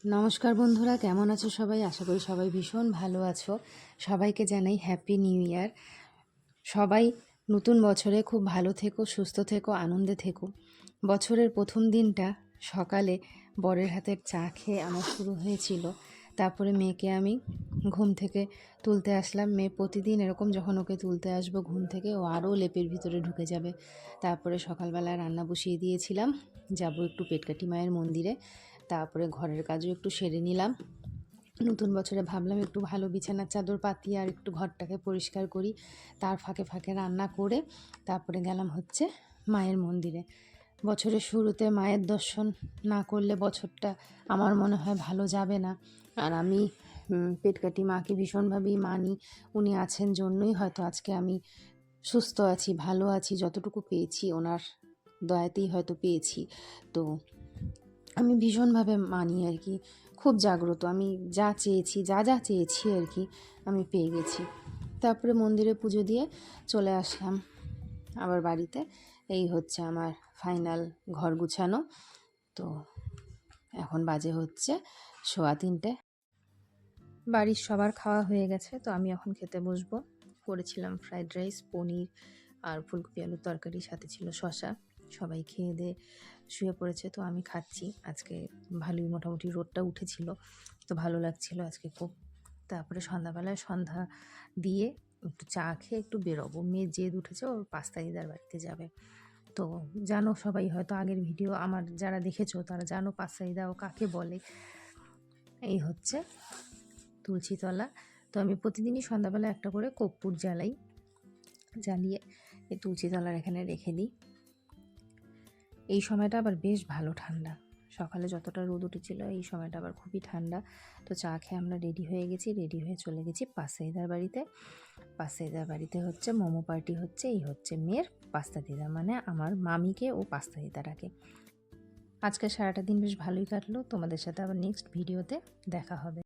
নমস্কার বন্ধুরা, কেমন আছো সবাই? আশা করি সবাই ভীষণ ভালো আছো। সবাইকে জানাই হ্যাপি নিউ ইয়ার। সবাই নতুন বছরে খুব ভালো থেকো, সুস্থ থেকো, আনন্দে থেকো। বছরের প্রথম দিনটা সকালে বরের হাতের চা খেয়ে আমার শুরু হয়েছিল। তারপরে মেয়েকে আমি ঘুম থেকে তুলতে আসলাম। মেয়ে প্রতিদিন এরকম যখন ওকে তুলতে আসবো ঘুম থেকে, ও আরও লেপের ভিতরে ঢুকে যাবে। তারপরে সকালবেলা রান্না বসিয়ে দিয়েছিলাম, যাবো একটু পেটকাটি মায়ের মন্দিরে। তারপরে ঘরের কাজও একটু সেরে নিলাম। নতুন বছরে ভাবলাম একটু ভালো বিছানার চাদর পাতি আর একটু ঘরটাকে পরিষ্কার করি। তার ফাঁকে ফাঁকে রান্না করে তারপরে গেলাম হচ্ছে মায়ের মন্দিরে। বছরের শুরুতে মায়ের দর্শন না করলে বছরটা আমার মনে হয় ভালো যাবে না। আর আমি পেটকাটি মাকে ভীষণভাবেই মানি। উনি আছেন জন্যই হয়তো আজকে আমি সুস্থ আছি, ভালো আছি। যতটুকু পেয়েছি ওনার দয়াতেই হয়তো পেয়েছি। তো আমি ভীষণভাবে মানি আর কি, খুব জাগ্রত। আমি যা চেয়েছি, যা চেয়েছি আর কি, আমি পেয়ে গেছি। তারপরে মন্দিরে পুজো দিয়ে চলে আসলাম আবার বাড়িতে। এই হচ্ছে আমার ফাইনাল ঘর গুছানো। তো এখন বাজে হচ্ছে 3:15। বাড়ির সবার খাওয়া হয়ে গেছে, তো আমি এখন খেতে বসবো। করেছিলাম ফ্রাইড রাইস, পনির আর ফুলকপি আলুর তরকারি, সাথে ছিল শসা। সবাই খেয়ে দিয়ে শুয়ে পড়েছে, তো আমি খাচ্ছি। আজকে ভালোই মোটামুটি রোদটা উঠেছিল, তো ভালো লাগছিল আজকে খুব। তারপরে সন্ধ্যাবেলায় সন্ধ্যা দিয়ে একটু চা খেয়ে একটু বেরোবো। মেয়ে জেদ উঠেছে, ওর পাস্তা দিদার বাড়িতে যাবে। তো জানো সবাই, হয়তো আগের ভিডিও আমার যারা দেখেছো তারা জানো পাস্তা দিদা ও কাকে বলে। এই হচ্ছে তুলসীতলা। তো আমি প্রতিদিনই সন্ধ্যাবেলা একটা করে কর্পূর জ্বালাই, জ্বালিয়ে এই তুলসীতলার এখানে রেখে দিই। এই সময়টা আবার বেশ ভালো ঠান্ডা, সকালে যতটা রোদ উঠেছিল এই সময়টা আবার খুবই ঠান্ডা। তো চা খেয়ে আমরা রেডি হয়ে গেছি, রেডি হয়ে চলে গেছি পাস্তা বাড়িতে। পাস্তা বাড়িতে হচ্ছে মোমো পার্টি হচ্ছে। এই হচ্ছে মেয়ের পাস্তা দিদা, মানে আমার মামিকে ও পাস্তা দিদা ডাকে। আজকে সারাটা দিন বেশ ভালোই কাটলো। তোমাদের সাথে আবার নেক্সট ভিডিওতে দেখা হবে।